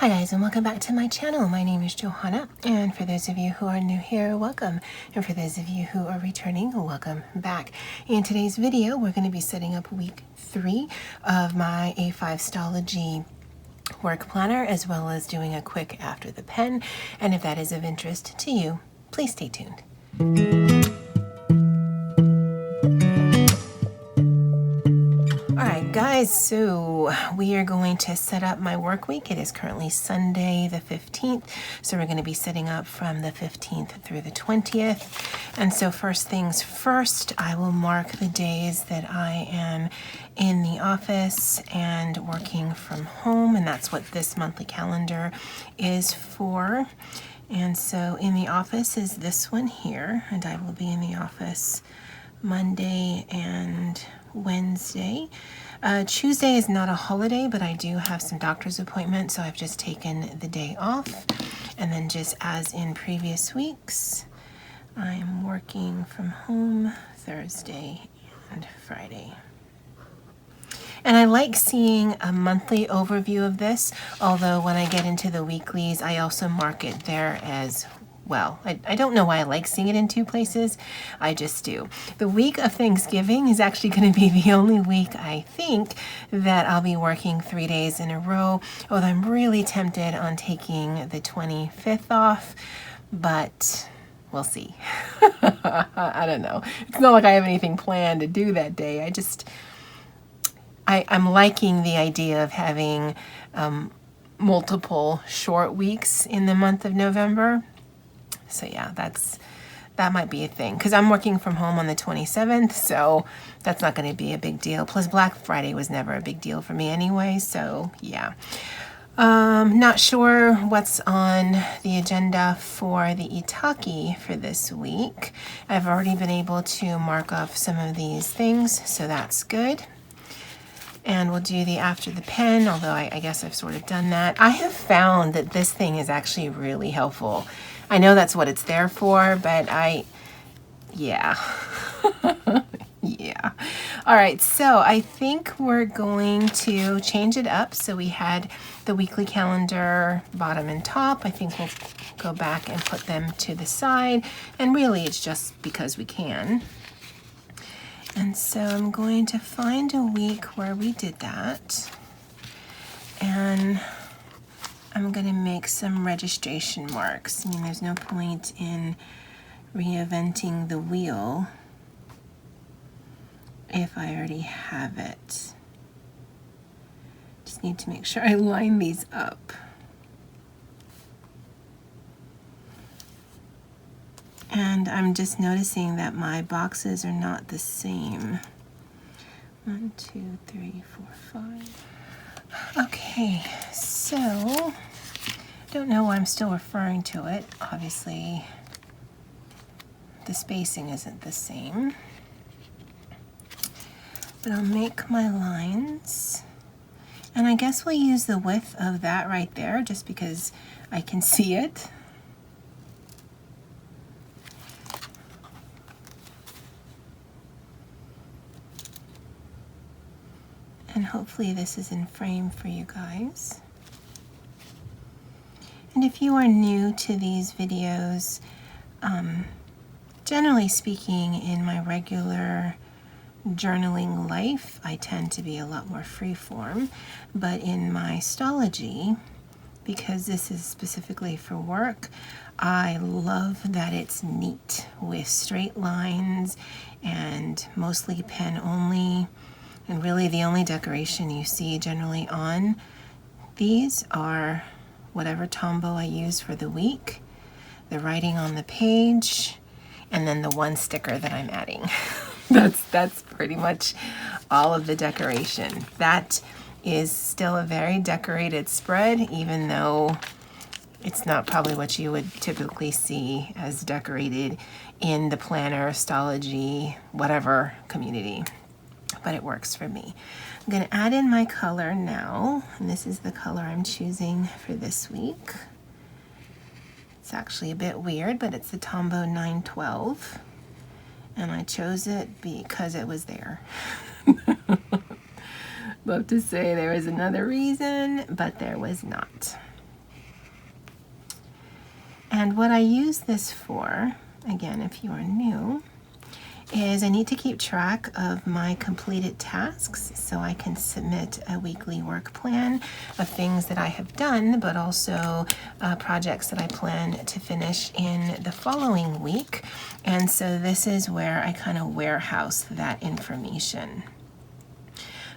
Hi guys, and welcome back to my channel. My name is Johanna, and for those of you who are new here, welcome. And for those of you who are returning, welcome back. In today's video, we're going to be setting up week 3 of my A5 Stalogy work planner, as well as doing a quick after the pen. And if that is of interest to you, please stay tuned. Alright guys, so we are going to set up my work week. It is currently Sunday the 15th, so we're going to be setting up from the 15th through the 20th. And so first things first, I will mark the days that I am in the office and working from home, and that's what this monthly calendar is for. And so in the office is this one here, and I will be in the office Monday and Wednesday. Tuesday is not a holiday, but I do have some doctor's appointments, so I've just taken the day off. And then just as in previous weeks, I am working from home Thursday and Friday. And I like seeing a monthly overview of this, although when I get into the weeklies, I also mark it there as well. I don't know why I like seeing it in two places. I just do. The week of Thanksgiving is actually going to be the only week I think that I'll be working 3 days in a row, although I'm really tempted on taking the 25th off, but we'll see. I don't know. It's not like I have anything planned to do that day. I'm liking the idea of having multiple short weeks in the month of November. So yeah, that might be a thing, because I'm working from home on the 27th, so that's not going to be a big deal. Plus Black Friday was never a big deal for me anyway, so yeah. Not sure what's on the agenda for the Itaki for this week. I've already been able to mark off some of these things, so that's good. And we'll do the after the pen, although I guess I've sort of done that. I have found that this thing is actually really helpful. I know that's what it's there for, but yeah. Yeah. All right, so I think we're going to change it up. So we had the weekly calendar bottom and top. I think we'll go back and put them to the side. And really, it's just because we can. And so I'm going to find a week where we did that. And I'm going to make some registration marks. I mean, there's no point in reinventing the wheel if I already have it. Just need to make sure I line these up. And I'm just noticing that my boxes are not the same. 1, 2, 3, 4, 5. Okay, so I don't know why I'm still referring to it. Obviously, the spacing isn't the same. But I'll make my lines. And I guess we'll use the width of that right there just because I can see it. And hopefully this is in frame for you guys. And if you are new to these videos, generally speaking, in my regular journaling life, I tend to be a lot more freeform. But in my Stalogy, because this is specifically for work, I love that it's neat with straight lines and mostly pen only. And really the only decoration you see generally on these are whatever Tombow I use for the week, the writing on the page, and then the one sticker that I'm adding. That's pretty much all of the decoration. That is still a very decorated spread, even though it's not probably what you would typically see as decorated in the planner, Stalogy, whatever community. But it works for me. I'm going to add in my color now, and this is the color I'm choosing for this week. It's actually a bit weird, but it's the Tombow 912, and I chose it because it was there. Love to say there was another reason, but there was not. And what I use this for, again, if you are new, is I need to keep track of my completed tasks so I can submit a weekly work plan of things that I have done, but also projects that I plan to finish in the following week. And so this is where I kind of warehouse that information.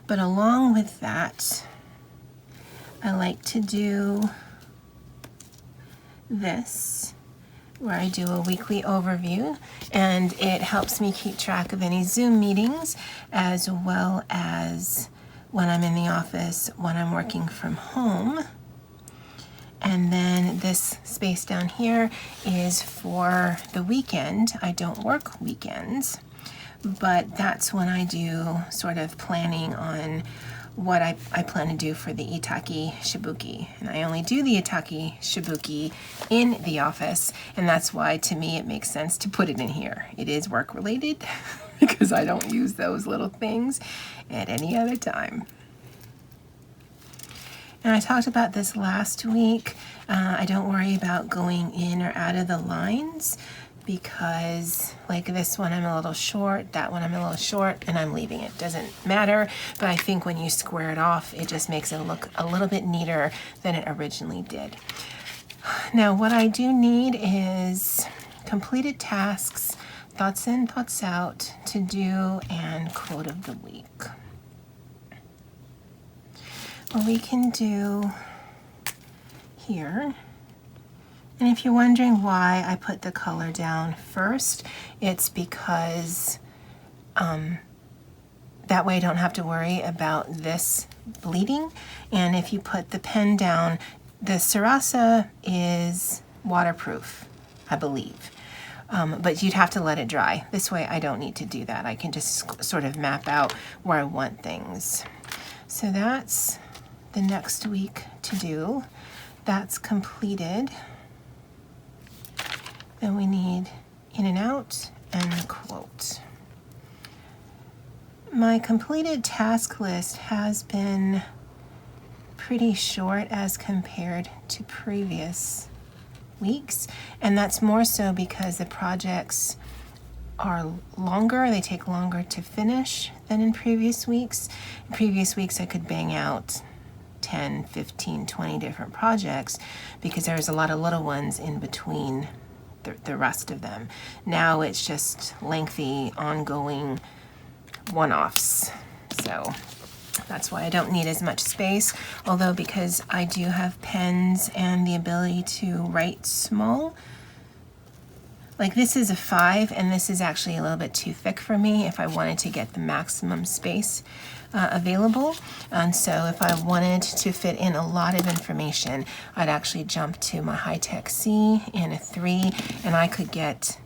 But along with that, I like to do this, where I do a weekly overview, and it helps me keep track of any Zoom meetings as well as when I'm in the office, when I'm working from home. And then this space down here is for the weekend. I don't work weekends, but that's when I do sort of planning on what I plan to do for the Itaki Shibuki. And I only do the Itaki Shibuki in the office, and that's why to me it makes sense to put it in here. It is work related because I don't use those little things at any other time. And I talked about this last week. I don't worry about going in or out of the lines, because like this one I'm a little short, that one I'm a little short, and I'm leaving it. Doesn't matter, but I think when you square it off, it just makes it look a little bit neater than it originally did. Now what I do need is completed tasks, thoughts in, thoughts out, to do, and quote of the week. What we can do here, and if you're wondering why I put the color down first, it's because that way I don't have to worry about this bleeding. And if you put the pen down, the Sarasa is waterproof, I believe. But you'd have to let it dry. This way I don't need to do that. I can just sort of map out where I want things. So that's the next week to do. That's completed. Then we need in and out and quote. My completed task list has been pretty short as compared to previous weeks, and that's more so because the projects are longer. They take longer to finish than in previous weeks. In previous weeks I could bang out 10, 15, 20 different projects because there's a lot of little ones in between the rest of them. Now it's just lengthy, ongoing one-offs. So that's why I don't need as much space, although because I do have pens and the ability to write small. Like this is a 5, and this is actually a little bit too thick for me if I wanted to get the maximum space available. And so if I wanted to fit in a lot of information, I'd actually jump to my high-tech C in a 3, and I could get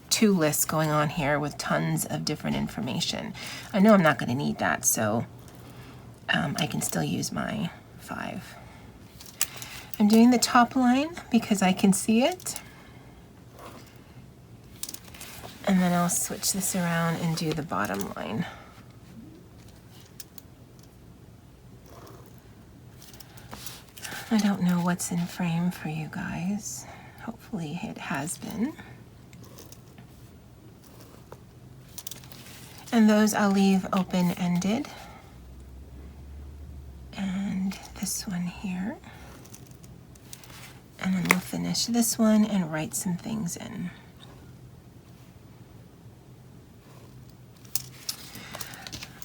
2 lists going on here with tons of different information. I know I'm not going to need that, so I can still use my 5. I'm doing the top line because I can see it. And then I'll switch this around and do the bottom line. I don't know what's in frame for you guys. Hopefully it has been. And those I'll leave open-ended. And this one here. And then we'll finish this one and write some things in.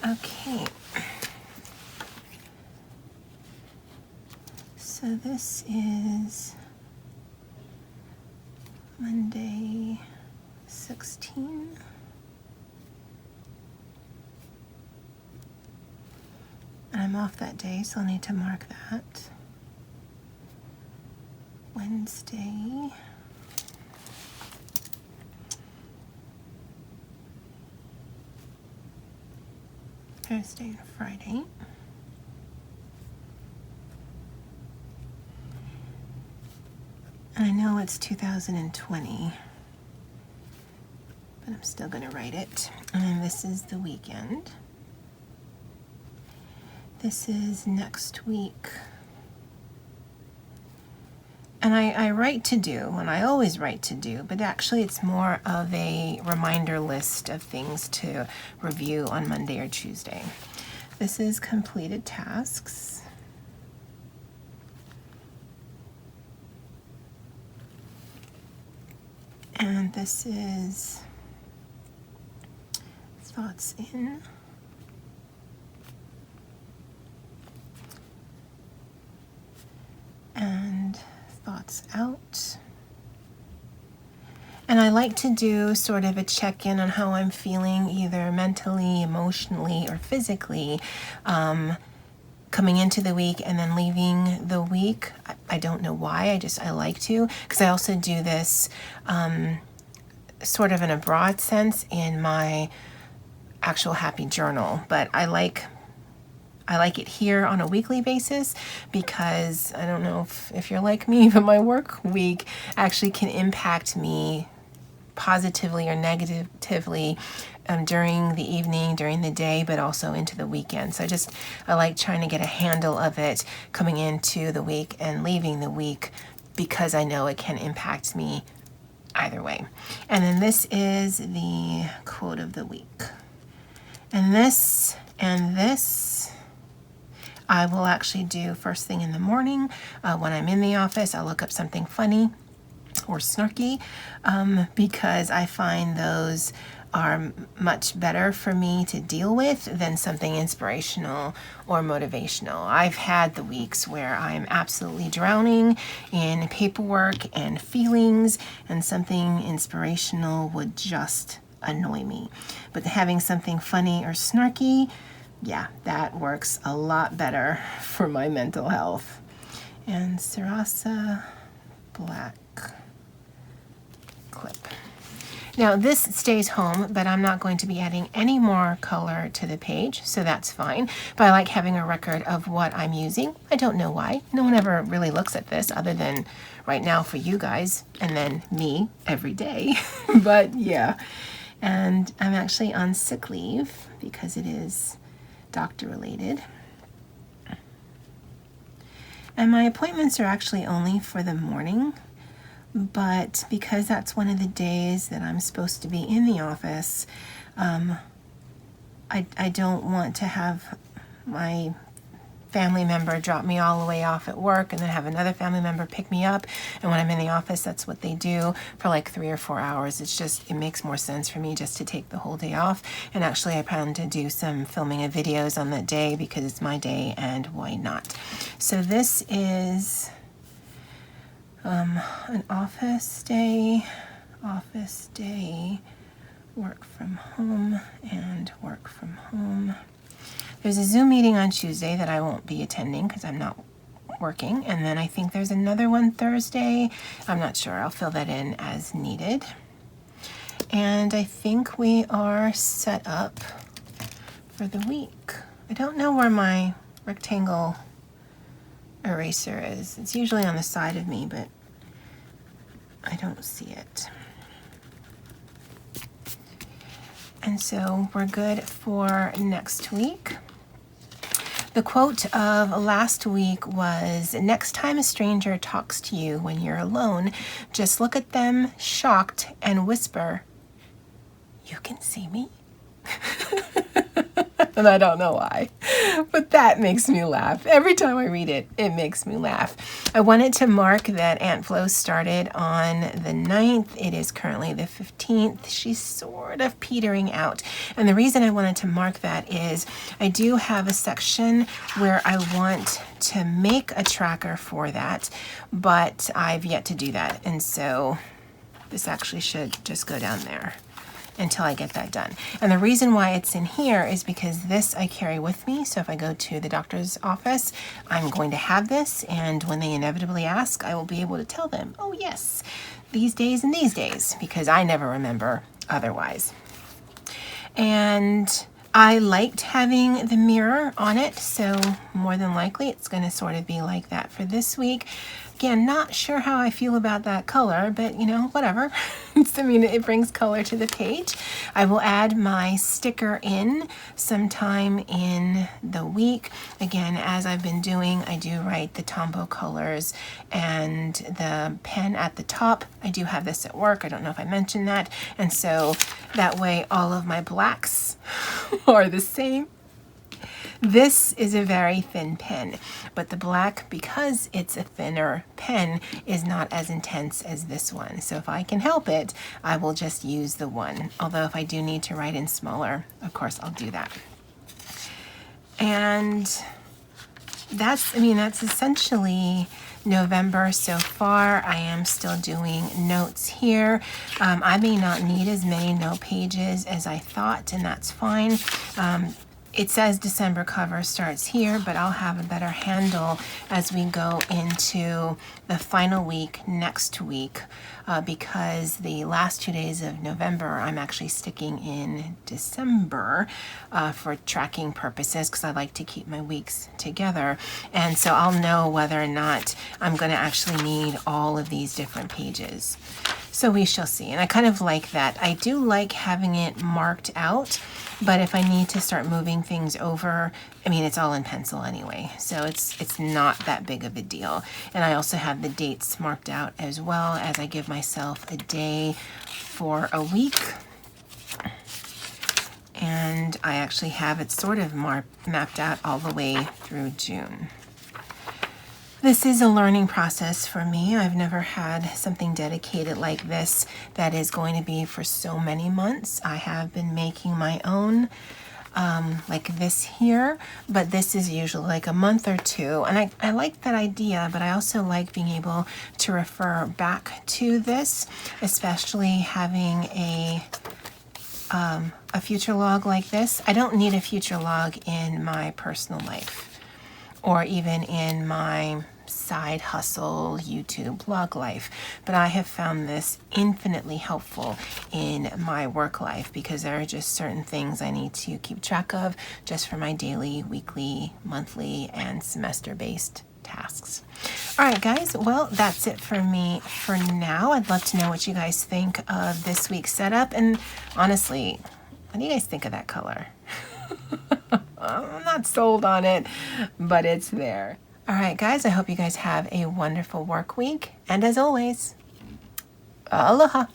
Okay. So this is Monday 16. And I'm off that day, so I'll need to mark that. Wednesday. Thursday and Friday. And I know it's 2020, but I'm still going to write it. And then this is the weekend. This is next week. And I write to do, and I always write to do, but actually it's more of a reminder list of things to review on Monday or Tuesday. This is completed tasks. And this is thoughts in. And thoughts out. And I like to do sort of a check-in on how I'm feeling, either mentally, emotionally, or physically, coming into the week and then leaving the week. I don't know why, I like to, because I also do this sort of in a broad sense in my actual happy journal, but I like it here on a weekly basis because I don't know if you're like me, but my work week actually can impact me positively or negatively during the evening, during the day, but also into the weekend. So I like trying to get a handle of it coming into the week and leaving the week because I know it can impact me either way. And then this is the quote of the week. And this I will actually do first thing in the morning. When I'm in the office, I'll look up something funny or snarky because I find those are much better for me to deal with than something inspirational or motivational. I've had the weeks where I'm absolutely drowning in paperwork and feelings, and something inspirational would just annoy me. But having something funny or snarky, yeah, that works a lot better for my mental health. And Sarasa black clip. Now this stays home, but I'm not going to be adding any more color to the page, so that's fine. But I like having a record of what I'm using. I don't know why. No one ever really looks at this other than right now for you guys, and then me every day. But yeah, and I'm actually on sick leave because it is doctor related. And my appointments are actually only for the morning. But because that's one of the days that I'm supposed to be in the office, I don't want to have my family member drop me all the way off at work and then have another family member pick me up. And when I'm in the office, that's what they do for like 3 or 4 hours. It makes more sense for me just to take the whole day off. And actually, I plan to do some filming of videos on that day because it's my day and why not? So this is an office day, work from home, and work from home. There's a Zoom meeting on Tuesday that I won't be attending because I'm not working, and then I think there's another one Thursday. I'm not sure. I'll fill that in as needed. And I think we are set up for the week. I don't know where my rectangle eraser is. It's usually on the side of me, but I don't see it. And so we're good for next week. The quote of last week was, "Next time a stranger talks to you when you're alone, just look at them shocked and whisper, 'You can see me?'" And I don't know why, but that makes me laugh. Every time I read it, it makes me laugh. I wanted to mark that Aunt Flo started on the 9th. It is currently the 15th. She's sort of petering out. And the reason I wanted to mark that is I do have a section where I want to make a tracker for that, but I've yet to do that. And so this actually should just go down there until I get that done. And the reason why it's in here is because this I carry with me. So if I go to the doctor's office, I'm going to have this. And when they inevitably ask, I will be able to tell them, oh yes, these days and these days, because I never remember otherwise. And I liked having the mirror on it, so more than likely it's going to sort of be like that for this week. Again, not sure how I feel about that color, but you know, whatever. I mean, it brings color to the page. I will add my sticker in sometime in the week. Again, as I've been doing, I do write the Tombow colors and the pen at the top. I do have this at work. I don't know if I mentioned that. And so that way all of my blacks are the same. This is a very thin pen, but the black, because it's a thinner pen, is not as intense as this one. So if I can help it, I will just use the one. Although if I do need to write in smaller, of course I'll do that. And that's essentially November so far. I am still doing notes here. I may not need as many note pages as I thought, and that's fine. It says December cover starts here, but I'll have a better handle as we go into the final week next week, because the last 2 days of November I'm actually sticking in December for tracking purposes, because I like to keep my weeks together. And so I'll know whether or not I'm going to actually need all of these different pages. So we shall see. And I kind of like that. I do like having it marked out, but if I need to start moving things over, I mean, it's all in pencil anyway, so it's not that big of a deal. And I also have the dates marked out as well, as I give myself a day for a week. And I actually have it sort of mapped out all the way through June. This is a learning process for me. I've never had something dedicated like this that is going to be for so many months. I have been making my own like this here, but this is usually like a month or two. And I like that idea, but I also like being able to refer back to this, especially having a future log like this. I don't need a future log in my personal life, or even in my side hustle YouTube blog life, but I have found this infinitely helpful in my work life, because there are just certain things I need to keep track of just for my daily, weekly, monthly, and semester-based tasks. All right, guys, well, that's it for me for now. I'd love to know what you guys think of this week's setup, and honestly, what do you guys think of that color? I'm not sold on it, but it's there. All right, guys, I hope you guys have a wonderful work week. And as always, aloha.